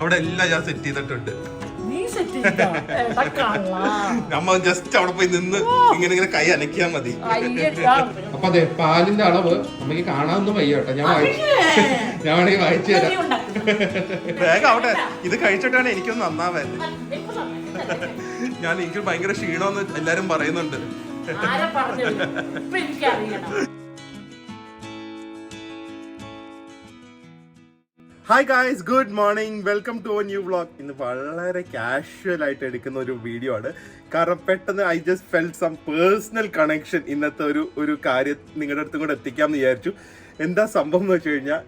അവിടെ എല്ലാം ഞാൻ സെറ്റ് ചെയ്തിട്ടുണ്ട്. നമ്മ ജസ്റ്റ് അവിടെ പോയി നിന്ന് ഇങ്ങനെ കൈ അനക്കിയാ മതി. അപ്പൊ അതെ, പാലിന്റെ അളവ് നമുക്ക് കാണാനൊന്നും വയ്യ കേട്ടോ. ഞാൻ വേണമെങ്കിൽ വായിച്ചു തരാം. വേഗം അവിടെ ഇത് കഴിച്ചിട്ടാണ് എനിക്കൊന്ന് നന്നാവാൻ. എനിക്ക് ഭയങ്കര ക്ഷീണമെന്ന് എല്ലാരും പറയുന്നുണ്ട്. Hi guys, good morning, welcome to new vlog. ഇന്ന് വളരെ കാഷ്വൽ ആയിട്ട് എടുക്കുന്ന ഒരു വീഡിയോ ആണ്. കാരണം പെട്ടെന്ന് I just felt some personal connection ഇന്നത്തെ ഒരു കാര്യം നിങ്ങളുടെ അടുത്തും കൂടെ എത്തിക്കാമെന്ന് വിചാരിച്ചു. എന്താ സംഭവം എന്ന് വെച്ച് കഴിഞ്ഞാൽ,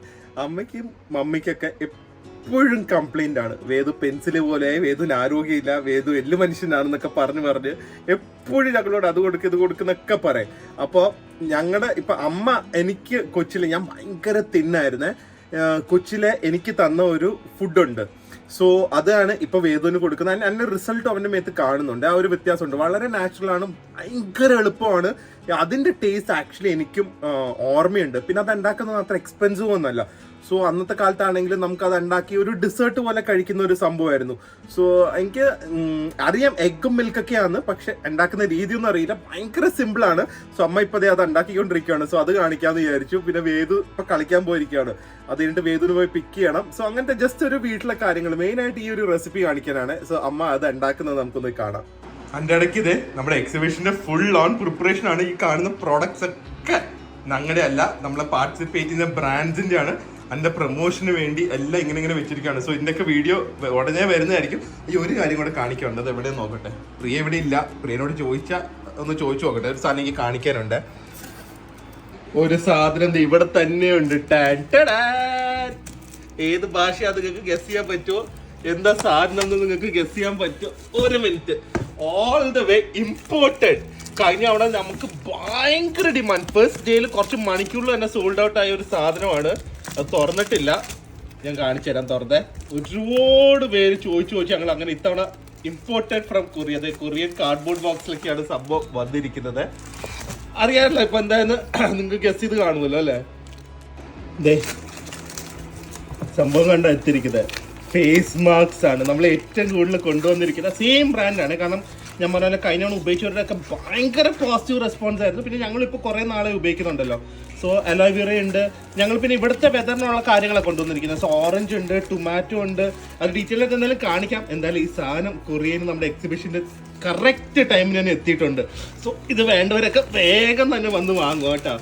അമ്മയ്ക്കും മമ്മിക്കൊക്കെ എപ്പോഴും കംപ്ലൈൻ്റ് ആണ്. വേദു പെൻസില് പോലെ, വേദുവിന് ആരോഗ്യമില്ല, വേദു എല്ലു മനുഷ്യനാണെന്നൊക്കെ പറഞ്ഞ് എപ്പോഴും ഞങ്ങളോട് അത് കൊടുക്കും ഇത് കൊടുക്കുന്നൊക്കെ പറയും. അപ്പോൾ ഞങ്ങളുടെ ഇപ്പം അമ്മ എനിക്ക് കൊച്ചിൽ ഞാൻ ഭയങ്കര തിന്നായിരുന്നേ. കൊച്ചിലെ എനിക്ക് തന്ന ഒരു ഫുഡുണ്ട്. സോ അതാണ് ഇപ്പൊ വേദുവിന് കൊടുക്കുന്നത്. അതിന്റെ റിസൾട്ട് അവന്റെ മേത്ത് കാണുന്നുണ്ട്. ആ ഒരു വ്യത്യാസമുണ്ട്. വളരെ നാച്ചുറൽ ആണ്, ഭയങ്കര എളുപ്പമാണ്. അതിന്റെ ടേസ്റ്റ് ആക്ച്വലി എനിക്കും ഓർമ്മയുണ്ട്. പിന്നെ അത് ഉണ്ടാക്കുന്നത് അത്ര എക്സ്പെൻസീവ് ഒന്നല്ല. സോ അന്നത്തെ കാലത്താണെങ്കിലും നമുക്ക് അത് ഉണ്ടാക്കി ഒരു ഡെസേർട്ട് പോലെ കഴിക്കുന്ന ഒരു സംഭവമായിരുന്നു. സോ എനിക്ക് അറിയാം എഗ്ഗും മിൽക്കൊക്കെയാണ്, പക്ഷെ ഉണ്ടാക്കുന്ന രീതിയൊന്നും അറിയില്ല. ഭയങ്കര സിമ്പിളാണ്. സോ അമ്മ ഇപ്പൊ അത് ഉണ്ടാക്കിക്കൊണ്ടിരിക്കുകയാണ്. സോ അത് കാണിക്കാമെന്ന് വിചാരിച്ചു. പിന്നെ വേദു ഇപ്പൊ കളിക്കാൻ പോയിരിക്കുകയാണ്. അത് കഴിഞ്ഞിട്ട് വേദുവിന് പോയി പിക്ക് ചെയ്യണം. സോ അങ്ങനത്തെ ജസ്റ്റ് ഒരു വീട്ടിലെ കാര്യങ്ങൾ മെയിനായിട്ട് ഈ ഒരു റെസിപ്പി കാണിക്കാനാണ്. സോ അമ്മ അത് ഉണ്ടാക്കുന്നത് നമുക്കൊന്ന് കാണാം. അതിൻ്റെ ഇടയ്ക്ക് ഇത് നമ്മുടെ എക്സിബിഷന്റെ ഫുൾ ഓൺ പ്രിപ്പറേഷൻ ആണ്. ഈ കാണുന്ന പ്രോഡക്ട്സ് ഒക്കെ ഞങ്ങളുടെ അല്ല, നമ്മളെ പാർട്ടിസിപ്പേറ്റ് ചെയ്യുന്ന ബ്രാൻഡ്സിന്റെ ആണ്. അതിന്റെ പ്രൊമോഷന് വേണ്ടി എല്ലാം ഇങ്ങനെ വെച്ചിരിക്കുകയാണ്. സോ ഇതിൻ്റെയൊക്കെ വീഡിയോ ഉടനെ വരുന്നതായിരിക്കും. ഈ ഒരു കാര്യം കൂടെ കാണിക്കാനുണ്ട്. അത് എവിടെ നോക്കട്ടെ. പ്രിയ ഇവിടെ ഇല്ല. പ്രിയനോട് ഒന്ന് ചോദിച്ചു നോക്കട്ടെ. ഒരു സാധനം എനിക്ക് കാണിക്കാനുണ്ട്. ഒരു സാധനം ഇവിടെ തന്നെയുണ്ട്. ഏത് ഭാഷ അത് നിങ്ങൾക്ക് ഗസ് ചെയ്യാൻ പറ്റുമോ? എന്താ സാധനം എന്ന് നിങ്ങൾക്ക് ഗസ് ചെയ്യാൻ പറ്റുമോ? ഒരു minute. All the way imported. കഴിഞ്ഞ അവിടെ നമുക്ക് ഭയങ്കര ഡിമാൻഡ്. ഫസ്റ്റ് ഡേയിൽ കുറച്ച് മണിക്കൂറിൽ തന്നെ സോൾഡ് ഔട്ട് ആയ ഒരു സാധനമാണ്. അത് തുറന്നിട്ടില്ല, ഞാൻ കാണിച്ചു തരാം. തുറന്നേ ഒരുപാട് പേര് ചോദിച്ചു ഞങ്ങൾ അങ്ങനെ ഇത്തവണ ഇമ്പോർട്ടഡ് ഫ്രം കൊറിയ. അതെ, കൊറിയൻ കാർഡ്ബോർഡ് ബോക്സിലൊക്കെയാണ് സംഭവം വന്നിരിക്കുന്നത്. അറിയാമല്ലോ ഇപ്പൊ എന്തായാലും നിങ്ങൾക്ക് ഗസ് ചെയ്ത് കാണുമല്ലോ അല്ലേ? ദേ സംഭവം കണ്ട എത്തിയിരിക്കുന്നത് ഫേസ് മാസ്ക്സ് ആണ്. നമ്മൾ ഏറ്റവും കൂടുതൽ കൊണ്ടുവന്നിരിക്കുന്ന സെയിം ബ്രാൻഡാണ്. കാരണം ഞാൻ പറഞ്ഞ കഴിഞ്ഞ ഉപയോഗിച്ചവരുടെയൊക്കെ ഭയങ്കര പോസിറ്റീവ് റെസ്പോൺസ് ആയിരുന്നു. പിന്നെ ഞങ്ങളിപ്പോൾ കുറേ നാളെ ഉപയോഗിക്കുന്നുണ്ടല്ലോ. സോ അലോവേറ ഉണ്ട്. ഞങ്ങൾ പിന്നെ ഇവിടുത്തെ വെതറിനുള്ള കാര്യങ്ങളൊക്കെ കൊണ്ടുവന്നിരിക്കുന്നത്. സോ ഓറഞ്ച് ഉണ്ട്, ടൊമാറ്റോ ഉണ്ട്. അത് ഡീറ്റെയിൽ ആയിട്ട് എന്തായാലും കാണിക്കാം. എന്തായാലും ഈ സാധനം കൊറിയയിൽ നമ്മുടെ എക്സിബിഷൻ്റെ കറക്റ്റ് ടൈമിന് തന്നെ എത്തിയിട്ടുണ്ട്. സോ ഇത് വേണ്ടവരൊക്കെ വേഗം തന്നെ വന്ന് വാങ്ങുക കേട്ടോ.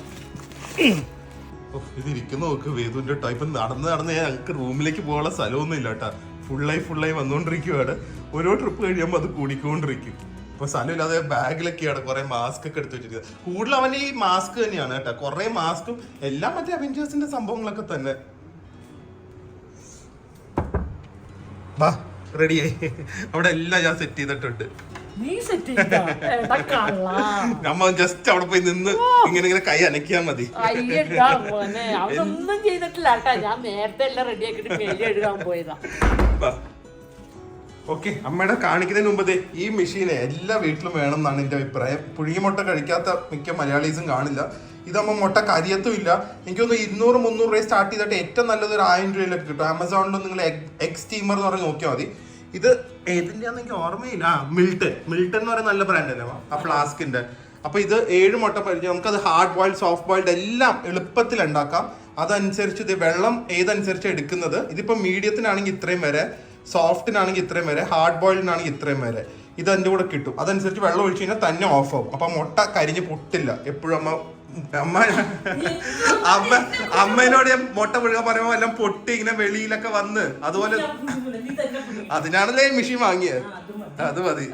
ഇതിരിക്കുന്ന നോക്ക് വേദുവിന്റെ ടൈപ്പ് നടന്ന് ഞങ്ങൾക്ക് റൂമിലേക്ക് പോകാനുള്ള സ്ഥലമൊന്നും ഇല്ല കേട്ടോ. ഫുള്ളായി വന്നുകൊണ്ടിരിക്കുകയാണ്. ഓരോ ട്രിപ്പ് കഴിയുമ്പോൾ അത് കൂടിക്കൊണ്ടിരിക്കും. ഇപ്പൊ സ്ഥലമില്ലാതെ ബാഗിലൊക്കെയാണ് കുറെ മാസ്ക് ഒക്കെ എടുത്ത് വെച്ചിരിക്കുന്നത്. കൂടുതൽ അവൻ ഈ മാസ്ക് തന്നെയാണ് കേട്ടോ. കുറെ മാസ്കും എല്ലാം മറ്റേ അവെഞ്ചേഴ്സിന്റെ സംഭവങ്ങളൊക്കെ തന്നെ. വാ, റെഡിയായി. അവിടെ എല്ലാം ഞാൻ സെറ്റ് ചെയ്തിട്ടുണ്ട്. നമ്മ ജസ്റ്റ് അവിടെ പോയി നിന്ന് ഇങ്ങനെ കൈ അനക്കിയാ മതി. ഒന്നും ചെയ്തിട്ടില്ല കേട്ടാ. ഞാൻ നേരത്തെ എല്ലാം റെഡി ആക്കിട്ട് എഴുതാൻ പോയതാ. ഓക്കെ, അമ്മയുടെ കാണിക്കുന്നതിന് മുമ്പ് ഈ മെഷീനെ എല്ലാ വീട്ടിലും വേണം എന്നാണ് എൻ്റെ അഭിപ്രായം. പുഴുങ്ങിയ മുട്ട കഴിക്കാത്ത മിക്ക മലയാളീസും കാണില്ല. ഇതാകുമ്പോൾ മുട്ട കരിയത്തും ഇല്ല. എനിക്കൊന്ന് 200-300 രൂപ സ്റ്റാർട്ട് ചെയ്തിട്ട് ഏറ്റവും നല്ലത് ഒരു 1000 രൂപയിലൊക്കെ കിട്ടും. ആമസോണിലും നിങ്ങൾ എഗ് സ്റ്റീമർ എന്ന് പറഞ്ഞ് നോക്കിയാൽ മതി. ഇത് ഏതിൻ്റെയാണെന്ന് എനിക്ക് ഓർമ്മയില്ല. മിൽട്ടൺ എന്ന് പറയുന്ന നല്ല ബ്രാൻഡ് അല്ലേ ആ ഫ്ലാസ്കിന്റെ. അപ്പൊ ഇത് 7 മുട്ട പരിചയം. നമുക്കത് ഹാർഡ് ബോയിൽഡ്, സോഫ്റ്റ് ബോയിൽഡ് എല്ലാം എളുപ്പത്തിൽ ഉണ്ടാക്കാം. അതനുസരിച്ച് ഇത് വെള്ളം ഏതനുസരിച്ച് എടുക്കുന്നത്. ഇതിപ്പോ മീഡിയത്തിനാണെങ്കിൽ ഇത്രയും വരെ, സോഫ്റ്റിനാണെങ്കിൽ ഇത്രയും വരെ, ഹാർഡ് ബോയിൽഡിനാണെങ്കിൽ ഇത്രയും വരെ. ഇത് എൻ്റെ കൂടെ കിട്ടും. അതനുസരിച്ച് വെള്ളം ഒഴിച്ചു കഴിഞ്ഞാൽ തന്നെ ഓഫ് ആവും. അപ്പൊ മുട്ട കരിഞ്ഞ് പൊട്ടില്ല. എപ്പോഴും അമ്മേനോട് ഞാൻ മുട്ട പുഴുകാൻ പറയുമ്പോ എല്ലാം പൊട്ടി ഇങ്ങനെ വെളിയിലൊക്കെ വന്ന് അതുപോലെ. അതിനാണല്ലേ മെഷീൻ വാങ്ങിയത്. അത് മതി.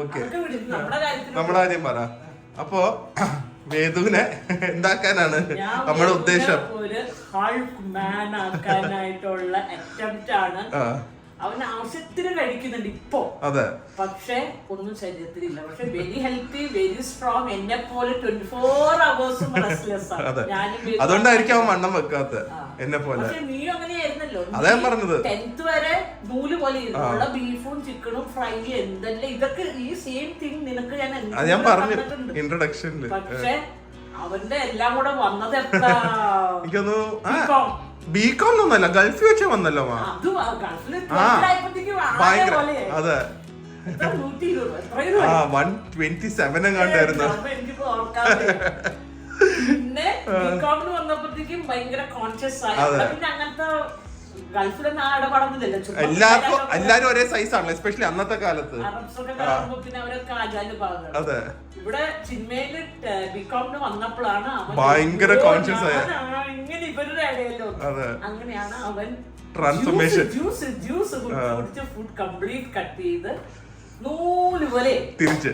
ഓക്കെ, നമ്മുടെ കാര്യം പറ. അപ്പോ വേദുവിനെ എന്താക്കാനാണ് നമ്മുടെ ഉദ്ദേശം? അവന് ആവശ്യത്തിന് കഴിക്കുന്നുണ്ട് ഇപ്പൊ. അതെ, പക്ഷെ ഒന്നും ശരീരത്തിലില്ല. പക്ഷെ വെരി ഹെൽത്തി, വെരി സ്ട്രോങ്. എന്നെ പോലെ 24 hours റെസ്റ്റ്ലെസ് ആണ്. അതുകൊണ്ടായിരിക്കും അവൻ വണ്ണം വെക്കാത്ത എന്നെ പോലെ. നീ അങ്ങനെയായിരുന്നല്ലോ. അതാ പറഞ്ഞത്. 10th വരെ നൂല് പോലെ ഇരുന്നുള്ള ബീഫും ചിക്കനും ഫ്രൈ എന്തെല്ലാം ഇതൊക്കെ ഈ സെയിം തിങ് നിനക്ക് ഞാൻ പറഞ്ഞു ഇൻട്രൊഡക്ഷനില്. പക്ഷെ അവന്റെ എല്ലാം കൂടെ വന്നത് എപ്പോഴാ? എനിക്കൊന്നു ബികോം ഒന്നല്ല, ഗൾഫിൽ വെച്ച് വന്നല്ലോ മാ. ഭയങ്കര അതെ 127 എങ്ങാണ്ടായിരുന്നു. പിന്നെ ബികോമിന് വന്നപ്പോഴത്തേക്കും ഭയങ്കര കോൺഷ്യസ് ആയി. പിന്നെ അങ്ങനത്തെ ഗൾഫിലൊന്നും ആ ഇടപെടുന്നില്ലല്ലോ. എല്ലാരും ഒരേ സൈസ് ആണല്ലോ, എസ്പെഷ്യലി അന്നത്തെ കാലത്ത്. പിന്നെ അവരൊക്കെ ആചാര്യ ഭാഗങ്ങൾ. അതെ, ഇവിടെ ചിന്മയില് ബികോമിന് വന്നപ്പോഴാണ് ഭയങ്കര കോൺഷ്യസ് ആയ ഇങ്ങനെ ഇവരുടെ ഇടയിലോ. അങ്ങനെയാണ് അവൻ ട്രാൻസ്ഫോർമേഷൻ ജ്യൂസ് കുടിച്ച് ഫുഡ് കംപ്ലീറ്റ് കട്ട് ചെയ്ത് തിരിച്ച്.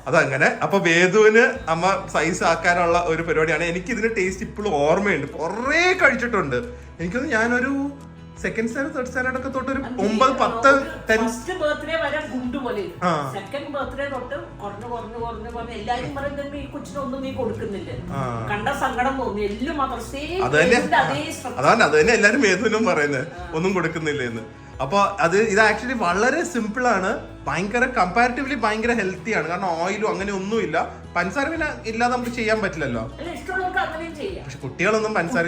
അതങ്ങനെ. അപ്പൊ വേദുവിന് അമ്മ സൈസ് ആക്കാനുള്ള ഒരു പരിപാടിയാണ്. എനിക്ക് ഇതിന്റെ ടേസ്റ്റ് ഇപ്പോഴും ഓർമ്മയുണ്ട്, കൊറേ കഴിച്ചിട്ടുണ്ട്. എനിക്കൊന്ന് ഞാനൊരു സെക്കൻഡ് സ്റ്റാൻഡേർഡ് തേർഡ് സ്റ്റാൻഡേർഡ് ഒക്കെ തൊട്ട് ഒരു 9, 10, 10 ബർത്ത്ഡേ വരെ ഗുണ്ട് പോലെ. സെക്കൻഡ് ബർത്ത്ഡേ തൊട്ട് കുറഞ്ഞു എല്ലാരും പറയുന്നത് ഈ കൊച്ചിനൊന്നും നീ കൊടുക്കുന്നില്ല. കണ്ട സങ്കടം തോന്നി. എല്ലാം മാത്രം അതാണ് അത് തന്നെ എല്ലാരും വേദുവിനും പറയുന്നത്, ഒന്നും കൊടുക്കുന്നില്ല എന്ന്. അപ്പൊ ഇത് ആക്ച്വലി വളരെ സിമ്പിൾ ആണ്, ഭയങ്കര കമ്പാരിറ്റീവ്ലി ഭയങ്കര ഹെൽത്തി ആണ്. കാരണം ഓയിലും അങ്ങനെ ഒന്നുമില്ല, പഞ്ചസാര പിന്നെ ഇല്ലാതെ നമുക്ക് ചെയ്യാൻ പറ്റില്ലല്ലോ. പക്ഷെ കുട്ടികളൊന്നും പഞ്ചസാര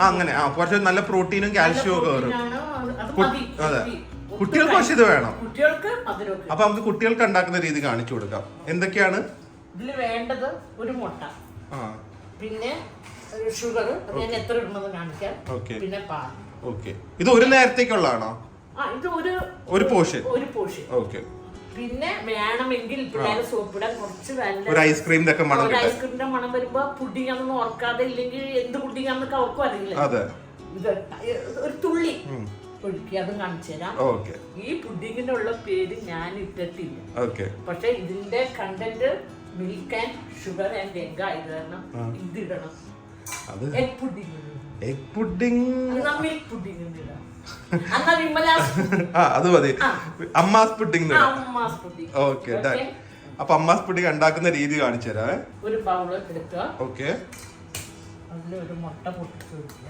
അങ്ങനെ കുറച്ച് നല്ല പ്രോട്ടീനും കാൽഷ്യവും ഒക്കെ വരും. അതെ, കുട്ടികൾക്ക് പക്ഷെ ഇത് വേണം. അപ്പൊ നമുക്ക് കുട്ടികൾക്ക് ഉണ്ടാക്കുന്ന രീതി കാണിച്ചു കൊടുക്കാം. എന്തൊക്കെയാണ് ഇതില് വേണ്ടത്? ഒരു മുട്ട, പിന്നെ ഷുഗർ, ഞാൻ എത്ര ഇടുന്നത് കാണിക്കാം, പിന്നെ പാൽ. ഇത് ഒരു നേരത്തേക്കുള്ളതാണോ? ഇത് ഒരു പോർഷൻ. പിന്നെ വേണമെങ്കിൽ പിള്ളേരെ സോപ്പിടാൻ കുറച്ച് ഒരു ഐസ്ക്രീമിന്റെ മണം വരുമ്പോ പുഡിംഗ് ആണെന്ന് ഓർക്കാതെ, ഇല്ലെങ്കിൽ എന്ത് പുഡിംഗ് ആണെന്നൊക്കെ അവർക്കും അറിയില്ല. ഇത് ഒരു തുള്ളി ഒഴുക്കി അതും കാണിച്ചു തരാം. ഈ പുഡിങ്ങിന്റെ ഉള്ള പേര് ഞാൻ ഇട്ടിട്ടില്ല, പക്ഷെ ഇതിന്റെ content milk and sugar and egg ആയത് കാരണം ഇതിടണം. എഗ് പുഡിംഗ്, മിൽക്ക് പുഡിംഗ് ഇടാം. അത് മതി. അമ്മാസ് പുഡിംഗ്. ഓക്കെ, അപ്പൊ അമ്മാസ് പുഡിംഗ് ഉണ്ടാക്കുന്ന രീതി കാണിച്ചു തരാം. ഒരു ബൗൾ എടുക്കുക. ഓക്കെ, അതിലൊരു മുട്ട പൊട്ടിച്ച് വെക്കുക.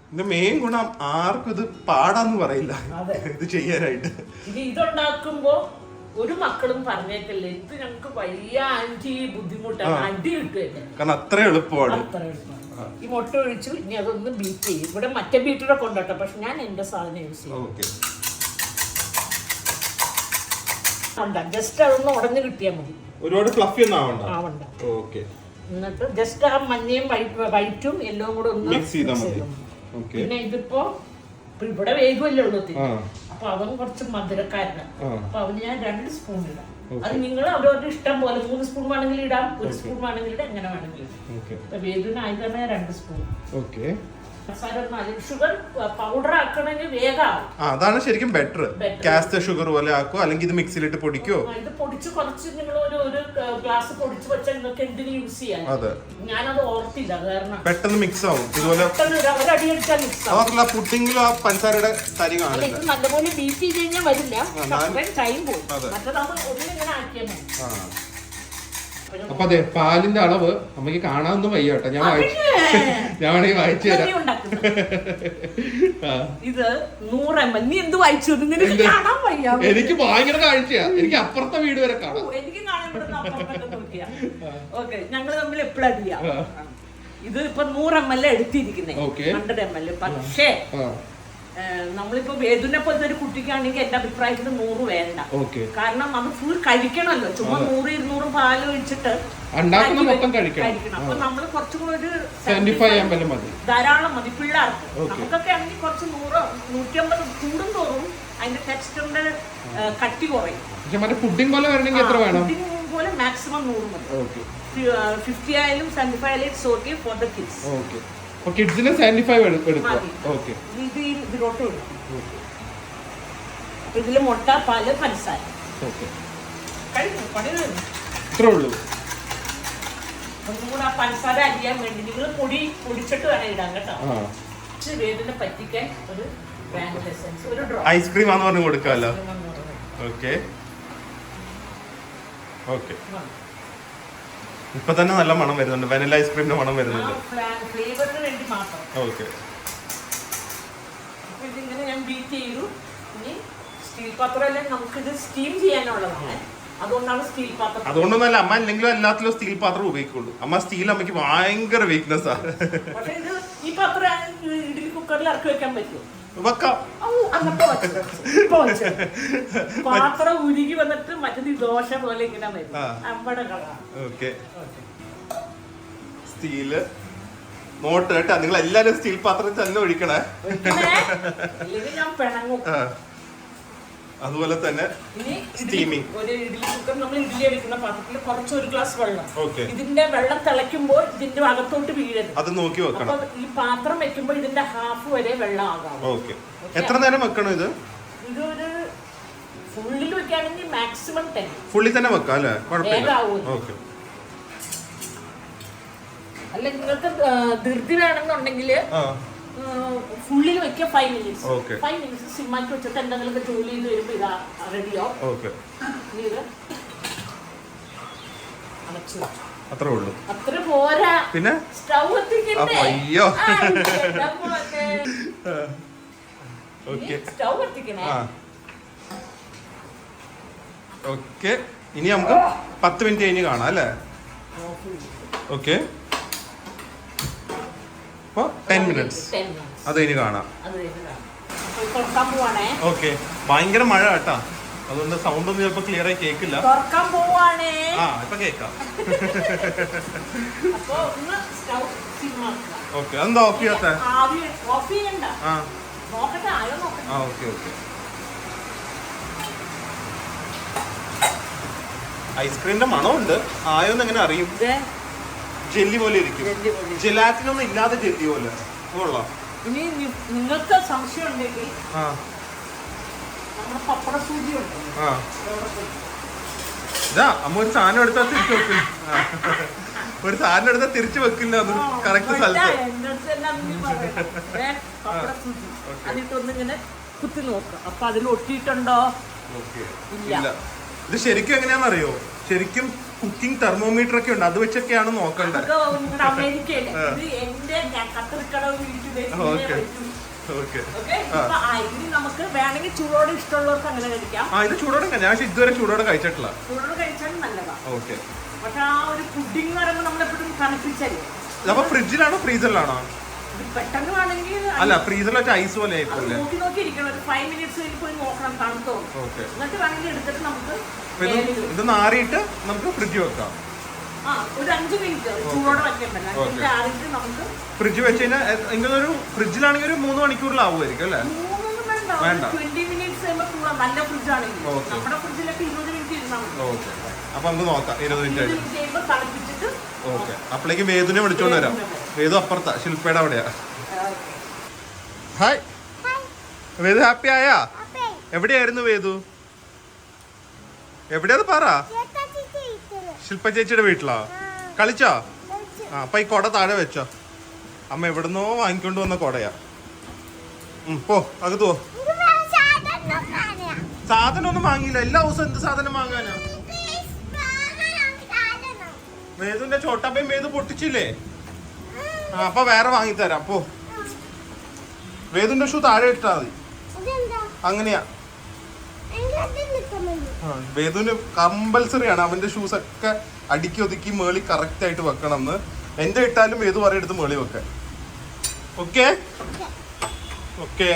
ഇതിന്റെ മെയിൻ ഗുണം ആർക്കും ഇത് പാടാന്ന് പറയില്ല ഇത് ചെയ്യാനായിട്ട്. ഇനി ഇതുണ്ടാക്കുമ്പോ ഒരു മക്കളും പറഞ്ഞേക്കല്ലേ, ഇത് ഞങ്ങൾക്ക് വലിയ ബുദ്ധിമുട്ടാണ്, അടി കിട്ടുമല്ലേ, കാരണം അത്ര എളുപ്പമാണ്. ഈ മുട്ട ഒഴിച്ചു. ഇനി അതൊന്ന് ബീറ്റ് ചെയ്യും. ഇവിടെ മറ്റേ ബീറ്ററൊക്കെ ഉണ്ടോട്ടെ, പക്ഷെ ഞാൻ എന്റെ സാധനം യൂസ് ചെയ്യും. ജസ്റ്റ് അതൊന്ന് ഉടഞ്ഞു കിട്ടിയാൽ മതി, ഒരുപാട് ഫ്ലഫി ഒന്നും ആവണ്ട. എന്നിട്ട് ജസ്റ്റ് ആ മഞ്ഞയും വൈറ്റും എല്ലാം കൂടെ ഒന്ന് മിക്സ് ചെയ്താൽ മതി. പിന്നെ ഇതിപ്പോ ഇവിടെ വേഗമല്ലേ ഉള്ളൂ, അപ്പൊ അവൻ കുറച്ച് മധുരക്കാരനാണ്. അപ്പൊ അവന് ഞാൻ 2 സ്പൂൺ ഇടാം. അത് നിങ്ങൾ അവരവരുടെ ഇഷ്ടം പോലെ 3 സ്പൂൺ വേണമെങ്കിൽ ഇടാം, 1 സ്പൂൺ വേണമെങ്കിൽ ഇടാം, എങ്ങനെ വേണമെങ്കിലും. വേദുവിനായി തന്നെ 2 സ്പൂൺ. ഷുഗർ പൗഡർ ആക്കണമെങ്കിൽ വേഗം. അതാണ് ശരിക്കും ബെറ്റർ. കാസ്റ്റർ ഷുഗർ പോലെ ആക്കോ, അല്ലെങ്കിൽ ഇത് മിക്സിയിലിട്ട് പൊടിക്കോ. ഇത് പൊടിച്ച് കുറച്ച് നിങ്ങൾ ഒരു ഗ്ലാസ് പൊടിച്ച് വെച്ചാൽ നിങ്ങൾക്ക് എന്തിനു യൂസ് ചെയ്യാം. ഞാനത് ഓർത്തില്ല, കാരണം പെട്ടെന്ന് മിക്സ് ആവും. ഇതുപോലെ ഒരടിയടിച്ചാൽ മിക്സ് ആവും. പുഡിംഗിലും ആ പഞ്ചസാരയുടെ തരി കാണില്ല. ഇത് നല്ലപോലെ ബീറ്റ് ചെയ്ത് കഴിഞ്ഞാൽ വരില്ല, ടൈം പോകും. മറ്റേതാകുമ്പോൾ ഒന്നിങ്ങനെ ആക്കിയാൽ മതി. അപ്പൊ അതെ, പാലിന്റെ അളവ് നമുക്ക് കാണാനൊന്നും വയ്യ കേട്ടോ. ഞാൻ വേണമെങ്കിൽ വായിച്ചു തരാം. ഇത് 100 ml. നീ എന്ത് വായിച്ചു? കാണാൻ വയ്യ. എനിക്ക് ഭയങ്കര കാഴ്ചയാ, എനിക്ക് അപ്പുറത്തെ വീട് വരെ കാണാം. എനിക്ക് കാണാൻ. ഓക്കെ, ഞങ്ങള് തമ്മിൽ എപ്പോഴും അറിയാം. ഇത് ഇപ്പൊ 100 ml എടുത്തിരിക്കുന്നേ, 100 ml. പക്ഷേ നമ്മളിപ്പോ വേദുവിനെ പോലത്തെ ഒരു കുട്ടിക്കാണെങ്കിൽ എന്റെ അഭിപ്രായത്തിൽ 100 വേണ്ട. കാരണം അത് ഫുൾ കഴിക്കണമല്ലോ. ചുമ്മാ 100-200 പാല് ഒഴിച്ചിട്ട് കഴിക്കണം. അപ്പൊ നമ്മള് കുറച്ചും കൂടെ ഒരു 75 ml മതി, ധാരാളം മതി പിള്ളേർക്ക്. നമുക്കൊക്കെ ആണെങ്കിൽ കുറച്ച് 100-150 കൂടും തോറും അതിന്റെ ടെക്സ്ചറിന്റെ കട്ടി കുറയും. പുഡിംഗ് പോലെ വരണമെങ്കിൽ എത്ര വേണം? പുഡിംഗ് പോലെ മാക്സിമം 100 മതി. 50 ആയാലും 75 ആയാലും it's okay for the kids. കിഡ്സിന് 75 എടുക്കാം. ഇതിലോട്ട് ഇതില് മുട്ട, പാല്, പഞ്ചസാര. ഇത്രേ ഉള്ളൂ. ഒന്നും കൂടെ ആ പഞ്ചസാര അരിയാൻ വേണ്ടി നിങ്ങൾ പൊടിച്ചിട്ട് വേണം ഇടാൻ കേട്ടോ. വേദിനെ പറ്റിക്കാൻ ഒരു ഐസ്ക്രീം ആന്ന് പറഞ്ഞു കൊടുക്കാമല്ലോ. ഓക്കെ, ഇപ്പൊ തന്നെ നല്ല മണം വരുന്നുണ്ട്, വെനില ഐസ്ക്രീമിന്റെ മണം വരുന്നുണ്ട്. ഓക്കെ, ഇതിങ്ങനെ ഞാൻ ബീറ്റ് ചെയ്തു. ഇനി സ്റ്റീൽ പാത്രമല്ലേ, നമുക്കിത് സ്റ്റീം ചെയ്യാനുള്ളതാണ്. അതുകൊണ്ടാണ് സ്റ്റീൽ പാത്രം. അതുകൊണ്ടൊന്നല്ല അമ്മ അല്ലെങ്കിലും എല്ലാത്തിലും സ്റ്റീൽ പാത്രം ഉപയോഗിക്കുള്ളൂ. അമ്മ സ്റ്റീൽ അമ്മയ്ക്ക് ഭയങ്കര വീക്ക്നെസ് ആണ്. പക്ഷെ ഇത് ഈ പാത്രം ഇഡ്ഡലി കുക്കറിൽ ഇറക്കി വെക്കാൻ പറ്റുമോ? വെക്കാം. പാത്രം ഉരുകി വന്നിട്ട് മറ്റേ ദോശ പോലെ ഇങ്ങനെ വരും. അമ്മയുടെ കള. ഓക്കെ, സ്റ്റീല് നോട്ട് കേട്ടാ. നിങ്ങൾ എല്ലാരും സ്റ്റീൽ പാത്രം തന്നെ ഒഴിക്കണേ. ഞാൻ പിണങ്ങും. അതുപോലെ തന്നെ സ്റ്റീമിംഗ്. ഒരു ഇഡ്ഡലി കുക്കർ നമ്മൾ ഇഡ്ഡലി എടുക്കുന്ന പാത്രത്തിൽ കുറച്ച് ഒരു ഗ്ലാസ് വെള്ളം. ഇതിന്റെ വെള്ളം തിളയ്ക്കുമ്പോൾ ഇതിന്റെ അകത്തോട്ട് വീഴരുത്. അത് നോക്കി വെക്കണം. ഈ പാത്രം വെക്കുമ്പോൾ ഇതിന്റെ ഹാഫ് വരെ വെള്ളം ആകാം. ഓക്കെ, എത്ര നേരം വെക്കണം ഇത്? ഇതൊരു ഫുള്ളിൽ വെക്കുകയാണെങ്കിൽ മാക്സിമം 10. ഫുള്ളി തന്നെ വെക്കാം അല്ലേ? കുഴപ്പമില്ല. ഓക്കെ. അല്ല നിങ്ങൾക്ക് ധൃതി വേണമെന്നുണ്ടെങ്കിൽ ഫുള്ളിൽ വെക്കുക 5 minutes. 5 minutes സിമ്മാക്കി വെച്ചിട്ട് എന്തെങ്കിലും ജോലി ചെയ്ത് വരുമ്പോ ഇതാ റെഡിയാവും. അത്രേ ഉള്ളൂ. അത്ര പോരാ, പിന്നെ സ്റ്റൗ എത്തിക്കണ്ടേ? അയ്യോ, സ്റ്റൗ എത്തിക്കണേ. ഓക്കെ, ഇനി നമുക്ക് 10 മിനിറ്റ് കഴിഞ്ഞ് കാണാം അല്ലേ? ഓക്കെ, 10 minutes അത് കഴിഞ്ഞ് കാണാം. ഓക്കെ, ഭയങ്കര മഴ കേട്ടാ, അതുകൊണ്ട് സൗണ്ട് ഒന്നും ചിലപ്പോ ക്ലിയർ ആയി കേൾക്കില്ല. ഇപ്പൊ കേൾക്കാം. ഓക്കെ, അതെന്താ ഓഫ് ചെയ്യാത്ത? ഐസ്ക്രീമിന്റെ മണമുണ്ട്. ആയോന്ന് എങ്ങനെ അറിയും? ജെല്ലി പോലെ ഇരിക്കും. ജെലാറ്റിനൊന്നും ഇല്ലാതെ ജെല്ലി പോലെ കൊള്ളാം. ഇനി നിങ്ങൾക്ക് സംശയം ഉണ്ടെങ്കിൽ അമ്മ ഒരു സാധനം എടുത്താൽ തിരിച്ചു വെക്കില്ല. ഒരു സാധനം എടുത്താൽ തിരിച്ചു വെക്കില്ല. അത് കറക്റ്റ് സ്ഥലത്ത് അതിട്ടൊന്നിങ്ങനെ കുത്തി നോക്കാം. അപ്പൊ അതിൽ ഒട്ടിയിട്ടുണ്ടോ? ഇല്ല. ഇത് ശരിക്കും എങ്ങനെയാണെന്നറിയോ? ശരിക്കും കുക്കിംഗ് തെർമോമീറ്റർ ഒക്കെ ഉണ്ട്, അത് വെച്ചൊക്കെയാണ് നോക്കേണ്ടത്. നമുക്ക് വേണമെങ്കിൽ ചൂടോടെ ഇഷ്ടമുള്ളവർക്ക് അങ്ങനെ കഴിക്കാം. ഇത് ചൂടോടെ ഞാൻ ഇതുവരെ ചൂടോടെ കഴിച്ചിട്ടില്ല. ചൂടോടെ കഴിച്ചാൽ നല്ലതാണ്. പക്ഷെ ആ ഒരു പുഡിംഗ് പറയുമ്പോൾ നമ്മളെപ്പോഴും തണുപ്പിച്ചല്ലേ. അപ്പൊ ഫ്രിഡ്ജിലാണോ ഫ്രീസറിലാണോ? പെട്ടെന്ന് വേണമെങ്കിൽ അല്ല, ഫ്രീസറിൽ വെച്ച ഐസ് പോലെ നോക്കി ഇരിക്കണം. ഒരു 5 minutes പോയി നോക്കണം തണുത്തോ. എന്നിട്ട് വേണമെങ്കിൽ എടുത്തിട്ട് നമുക്ക് ഇത് നാറിയിട്ട് നമുക്ക് ഫ്രിഡ്ജ് വെക്കാം. ഒരു 5 minute ചൂടോടെ വെക്കണ്ടല്ലോ. നമുക്ക് ഫ്രിഡ്ജ് വെച്ച് കഴിഞ്ഞാൽ എനിക്കൊരു ഫ്രിഡ്ജിലാണെങ്കിൽ ഒരു 3 മണിക്കൂറിലാവുമായിരിക്കും അല്ലേ? വേണ്ട, 20 minutes നല്ല ഫ്രിഡ്ജ് ആണെങ്കിൽ. നമ്മുടെ ഫ്രിഡ്ജിലൊക്കെ 20 minute ഇരുന്നാൽ മതി. ഓക്കെ, അപ്പൊ നമുക്ക് നോക്കാം. 20 മിനിറ്റ് തണുപ്പിച്ചിട്ട്. ഓക്കെ, അപ്പോഴേക്ക് വേദുനെ വിളിച്ചോണ്ട് വരാം. വേദു അപ്പുറത്താ, ശില്പയുടെ അവിടെയാ. ഹായ് വേദു, ഹാപ്പി ആയാ? എവിടെയായിരുന്നു വേദു? എവിടെയാന്ന് പറ. ശില്പ ചേച്ചിയുടെ വീട്ടിലാ? കളിച്ചോ? അപ്പൊ ഈ കൊട താഴെ വെച്ചോ. അമ്മ എവിടുന്നോ വാങ്ങിക്കൊണ്ട് വന്ന കൊടയാ. പോ, അകത്ത് പോ. സാധനം ഒന്നും വാങ്ങിയില്ല. എല്ലാ ദിവസവും എന്ത് സാധനം വാങ്ങാനാ? വേദുന്റെ ചോട്ടാപ്പയും വേദു പൊട്ടിച്ചില്ലേ? അപ്പൊ വേറെ വാങ്ങിത്തരാം. പോ, വേദുന്റെ ഷൂ താഴെ ഇട്ടാ മതി. അങ്ങനെയാ. വേദുവിന് കമ്പൽസറി ആണ് അവന്റെ ഷൂസ് ഒക്കെ അടുക്കി ഒതുക്കി മേളി കറക്റ്റ് ആയിട്ട് വെക്കണം എന്ന്. എന്റെ ഇട്ടാലും വേദു പറയെടുത്ത് മേളി വെക്കാൻ. Okay okay.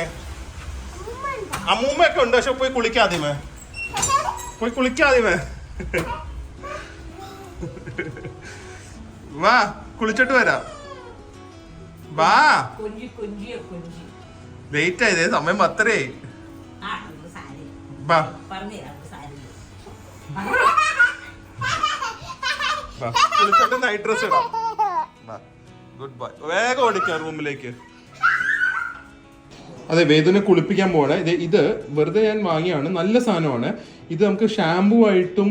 അമ്മൂമ്മയൊക്കെ ഉണ്ട്, പക്ഷെ പോയി കുളിക്കാദ്യമേ. പോയി കുളിക്കാദ്യമേ. വാ, കുളിച്ചിട്ട് വരാം. വാ, ലേറ്റ് ആയതേ, സമയം 10:30. വാ, കുളിച്ചിട്ട് നൈറ്റ് ഡ്രസ് ഇടാം. Good bye. വേഗം ഓടിക്കാം റൂമിലേക്ക്. അതെ, വേദുവിനെ കുളിപ്പിക്കാൻ പോവാണ്. ഇത് വെറുതെ ഞാൻ വാങ്ങിയാണ്, നല്ല സാധനമാണ്. ഇത് നമുക്ക് ഷാമ്പൂ ആയിട്ടും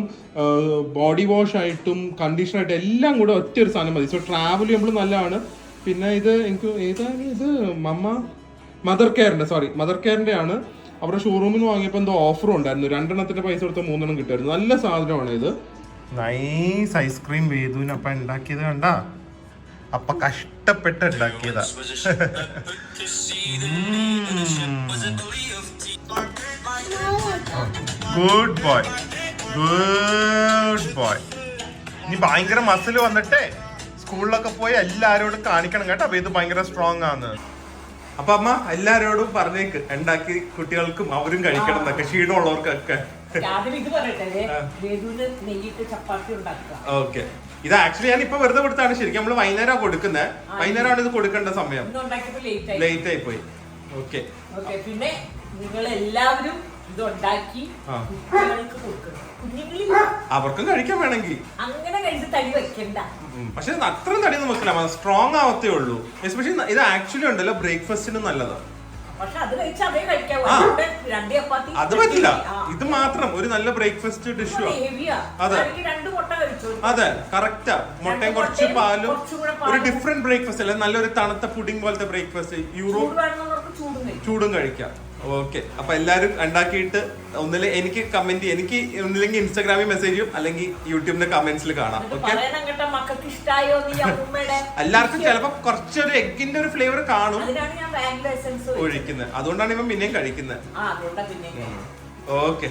ബോഡി വാഷ് ആയിട്ടും കണ്ടീഷണർ ആയിട്ടും എല്ലാം കൂടെ ഒറ്റ ഒരു സാധനം മതി. സോ ട്രാവൽ ചെയ്യുമ്പോൾ നല്ലതാണ്. പിന്നെ ഇത് എനിക്ക് ഏതാണ് ഇത്? മദർ കെയറിന്റെ ആണ്. അവരുടെ ഷോറൂമിൽ നിന്ന് വാങ്ങിയപ്പോൾ എന്തോ ഓഫറും ഉണ്ടായിരുന്നു. 2 എണ്ണത്തിന്റെ പൈസ കൊടുത്ത 3 എണ്ണം കിട്ടുമായിരുന്നു. നല്ല സാധനമാണ് ഇത്. നൈസ് ഐസ്ക്രീം വേദുവിന് അപ്പ ഉണ്ടാക്കിയത് കണ്ട. അപ്പ കഷ്ടപ്പെട്ട് ഉണ്ടാക്കിയതാ. Good boy. Good boy. നീ ഭയങ്കര മസിൽ വന്നിട്ടേ സ്കൂളിലൊക്കെ പോയി എല്ലാരോടും കാണിക്കണം കേട്ടോ. അപ്പൊ ഇത് ഭയങ്കര സ്ട്രോങ് ആണ്. അപ്പൊ അമ്മ എല്ലാരോടും പറഞ്ഞേക്ക് ഉണ്ടാക്കി കുട്ടികൾക്കും അവരും കഴിക്കണം എന്നൊക്കെ, ക്ഷീണമുള്ളവർക്കൊക്കെ. ഓക്കെ. ഇത് ആക്ച്വലി ഞാൻ ഇപ്പൊ വെറുതെ കൊടുത്താണ്. ശരിക്കും നമ്മള് വൈകുന്നേരം കൊടുക്കുന്നത്. വൈകുന്നേരമാണ് ഇത് കൊടുക്കേണ്ട സമയം. ലേറ്റ് ആയി പോയി. ഓക്കെ. പിന്നെ നിങ്ങൾ എല്ലാവരും ഇതുണ്ടാക്കി അവർക്കും കഴിക്കാൻ വേണമെങ്കിൽ അങ്ങനെ കഴിച്ച് തടി വെക്കണ്ട. പക്ഷെ അത്രയും തടിയൊന്നും വെക്കില്ല, സ്ട്രോങ് ആവത്തേ ഉള്ളൂ. എസ്പെഷ്യലി ഇത് ആക്ച്വലി ഉണ്ടല്ലോ ബ്രേക്ക്ഫാസ്റ്റിന് നല്ലതാണ്. അത് പറ്റില്ല, ഇത് മാത്രം ഒരു നല്ല ബ്രേക്ക്ഫാസ്റ്റ് ഡിഷ്. അതെ അതെ കറക്റ്റാ. മുട്ടയും കുറച്ച് പാലും ഒരു ഡിഫറെന്റ് ബ്രേക്ക്ഫാസ്റ്റ് അല്ല, നല്ലൊരു തണുത്ത പുഡിംഗ് പോലത്തെ ബ്രേക്ക്ഫാസ്റ്റ്. ചൂടും കഴിക്കാം. ഓക്കെ. അപ്പൊ എല്ലാരും ഉണ്ടാക്കിയിട്ട് ഒന്നില് എനിക്ക് കമന്റ്, എനിക്ക് ഒന്നില്ലെങ്കിൽ ഇൻസ്റ്റാഗ്രാമിൽ മെസ്സേജ് ചെയ്യും, അല്ലെങ്കിൽ യൂട്യൂബിന്റെ കമന്റ്സിൽ കാണാം. ഓക്കെ. എല്ലാവർക്കും ചിലപ്പോ കുറച്ചൊരു എഗ്ഗിന്റെ ഒരു ഫ്ലേവർ കാണും ഒഴിക്കുന്നത്. അതുകൊണ്ടാണ് ഇവൻ പിന്നെയും കഴിക്കുന്നത്. ഓക്കെ.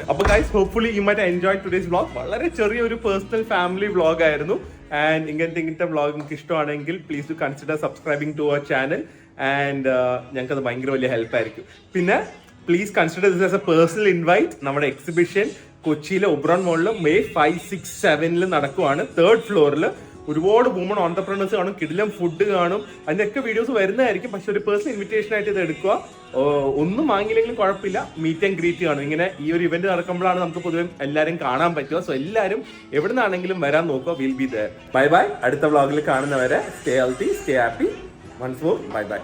അപ്പൊ guys, hopefully you might enjoy today's vlog. വളരെ ചെറിയൊരു പേഴ്സണൽ ഫാമിലി വ്ളോഗ് ആയിരുന്നു. ആൻഡ് ഇങ്ങനത്തെ വ്ളോഗ് നിങ്ങൾക്ക് ഇഷ്ടമാണെങ്കിൽ please do consider subscribing to our channel. And ഞങ്ങൾക്ക് അത് ഭയങ്കര വലിയ ഹെൽപ്പ് ആയിരിക്കും. പിന്നെ please consider this as a personal invite. നമ്മുടെ എക്സിബിഷൻ കൊച്ചിയിലെ ഒബ്രോൺ മോളിൽ May 5, 6, 7 നടക്കുവാണ്. 3rd ഫ്ലോറിൽ ഒരുപാട് വുമൺ ഓൺടർപ്രണേഴ്സ് കാണും, കിടിലം ഫുഡ് കാണും. അതിൻ്റെയൊക്കെ വീഡിയോസ് വരുന്നതായിരിക്കും. പക്ഷെ ഒരു പേഴ്സണൽ ഇൻവിറ്റേഷൻ ആയിട്ട് ഇത് എടുക്കുക. ഒന്നും വാങ്ങിയില്ലെങ്കിലും കുഴപ്പമില്ല, മീറ്റ് ആൻഡ് ഗ്രീറ്റ് കാണും. ഇങ്ങനെ ഈ ഒരു ഇവന്റ് നടക്കുമ്പോഴാണ് നമുക്ക് പൊതുവെ എല്ലാവരും കാണാൻ പറ്റുക. സോ എല്ലാവരും എവിടെ നിന്നാണെങ്കിലും വരാൻ നോക്കുക. Will be there. Bye bye. അടുത്ത വ്ളോഗിൽ കാണുന്നവരെ stay healthy, stay happy. Once more bye by.